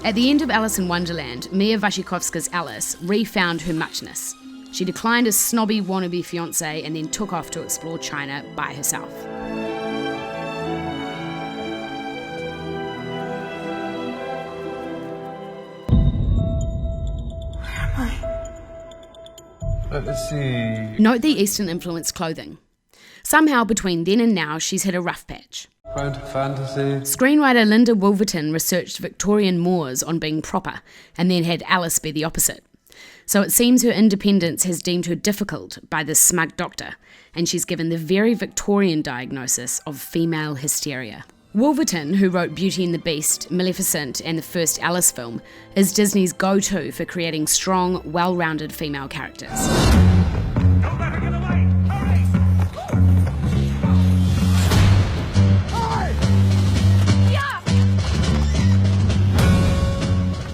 At the end of Alice in Wonderland, Mia Wasikowska's Alice refound her muchness. She declined a snobby wannabe fiancé and then took off to explore China by herself. Let's see. Note the Eastern-influenced clothing. Somehow between then and now, she's hit a rough patch. Fantasy. Screenwriter Linda Wolverton researched Victorian mores on being proper, and then had Alice be the opposite. So it seems her independence has deemed her difficult by this smug doctor, and she's given the very Victorian diagnosis of female hysteria. Wolverton, who wrote Beauty and the Beast, Maleficent, and the first Alice film, is Disney's go-to for creating strong, well-rounded female characters. Don't let her get away!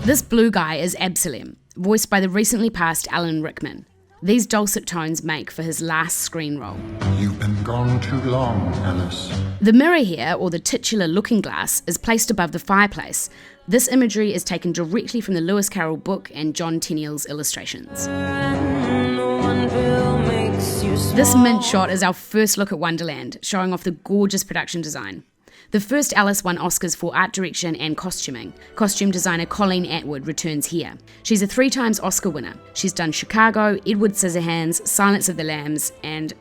This blue guy is Absalom, voiced by the recently passed Alan Rickman. These dulcet tones make for his last screen role. You've been gone too long, Alice. The mirror here, or the titular looking glass, is placed above the fireplace. This imagery is taken directly from the Lewis Carroll book and John Tenniel's illustrations. This mint shot is our first look at Wonderland, showing off the gorgeous production design. The first Alice won Oscars for art direction and costuming. Costume designer Colleen Atwood returns here. She's a 3 times Oscar winner. She's done Chicago, Edward Scissorhands, Silence of the Lambs, and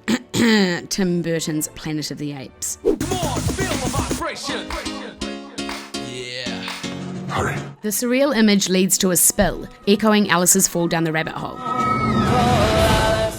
Tim Burton's Planet of the Apes. Come on, feel the vibration! Yeah. Hurry. The surreal image leads to a spill, echoing Alice's fall down the rabbit hole.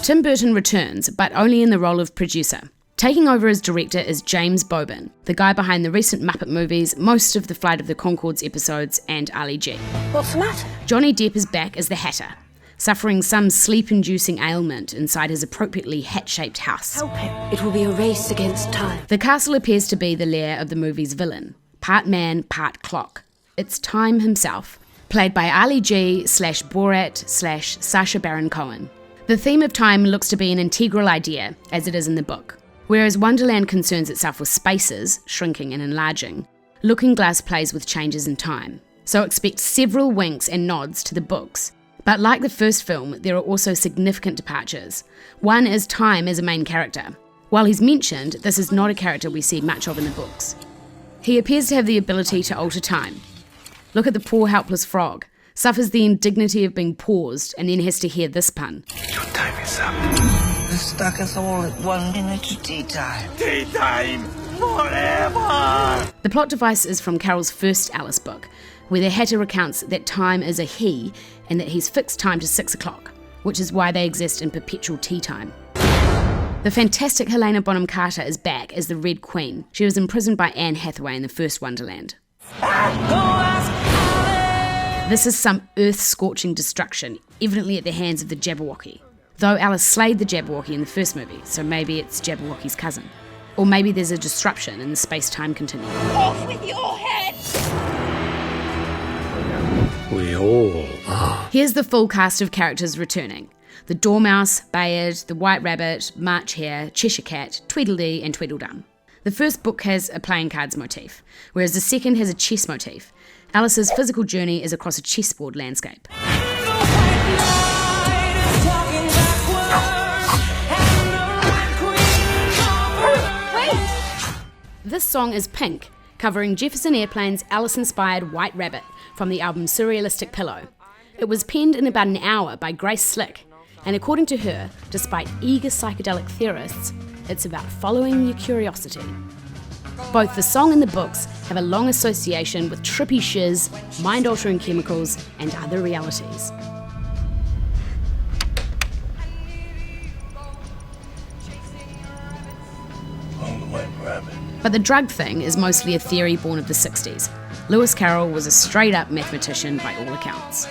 Tim Burton returns, but only in the role of producer. Taking over as director is James Bobin, the guy behind the recent Muppet movies, most of the Flight of the Conchords episodes, and Ali G. What's the matter? Johnny Depp is back as the Hatter, suffering some sleep-inducing ailment inside his appropriately hat-shaped house. Help him. It will be a race against time. The castle appears to be the lair of the movie's villain, part man, part clock. It's Time himself, played by Ali G /Borat /Sacha Baron Cohen. The theme of time looks to be an integral idea, as it is in the book. Whereas Wonderland concerns itself with spaces, shrinking and enlarging, Looking Glass plays with changes in time. So expect several winks and nods to the books. But like the first film, there are also significant departures. One is Time as a main character. While he's mentioned, this is not a character we see much of in the books. He appears to have the ability to alter time. Look at the poor helpless frog. Suffers the indignity of being paused and then has to hear this pun. Your time is up. We're stuck us all at 1 minute to tea time. Tea time! Forever! The plot device is from Carroll's first Alice book, where the Hatter recounts that time is a he and that he's fixed time to 6 o'clock, which is why they exist in perpetual tea time. The fantastic Helena Bonham Carter is back as the Red Queen. She was imprisoned by Anne Hathaway in the first Wonderland. This is some earth-scorching destruction, evidently at the hands of the Jabberwocky. Though Alice slayed the Jabberwocky in the first movie, so maybe it's Jabberwocky's cousin. Or maybe there's a disruption in the space-time continuum. Off with your head! We all are. Here's the full cast of characters returning. The Dormouse, Bayard, the White Rabbit, March Hare, Cheshire Cat, Tweedledee and Tweedledum. The first book has a playing cards motif, whereas the second has a chess motif. Alice's physical journey is across a chessboard landscape. This song is Pink, covering Jefferson Airplane's Alice-inspired White Rabbit from the album Surrealistic Pillow. It was penned in about an hour by Grace Slick, and according to her, despite eager psychedelic theorists, it's about following your curiosity. Both the song and the books have a long association with trippy shiz, mind-altering chemicals, and other realities. Oh, the White Rabbit. But the drug thing is mostly a theory born of the 60s. Lewis Carroll was a straight-up mathematician by all accounts.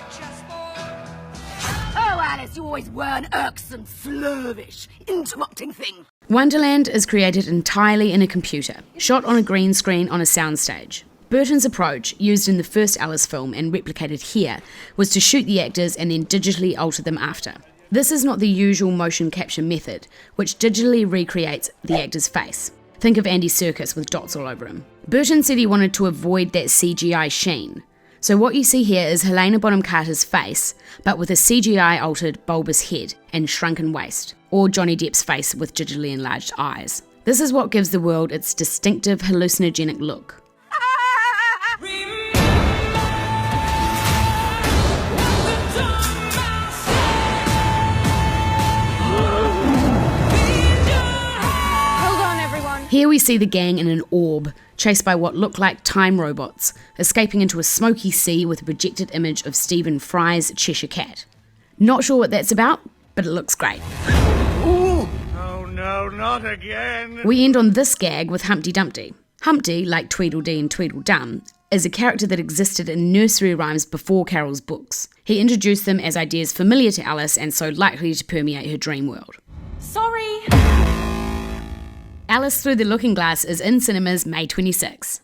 Oh, Alice, you always were an irksome, slurvish, interrupting thing. Wonderland is created entirely in a computer, shot on a green screen on a soundstage. Burton's approach, used in the first Alice film and replicated here, was to shoot the actors and then digitally alter them after. This is not the usual motion capture method, which digitally recreates the actor's face. Think of Andy Serkis with dots all over him. Burton said he wanted to avoid that CGI sheen, So what you see here is Helena Bonham Carter's face, but with a CGI-altered bulbous head and shrunken waist, or Johnny Depp's face with digitally enlarged eyes. This is what gives the world its distinctive hallucinogenic look. Here we see the gang in an orb, chased by what look like time robots, escaping into a smoky sea with a projected image of Stephen Fry's Cheshire Cat. Not sure what that's about, but it looks great. Oh no, not again! We end on this gag with Humpty Dumpty. Humpty, like Tweedledee and Tweedledum, is a character that existed in nursery rhymes before Carroll's books. He introduced them as ideas familiar to Alice and so likely to permeate her dream world. Sorry! Alice Through the Looking Glass is in cinemas May 26.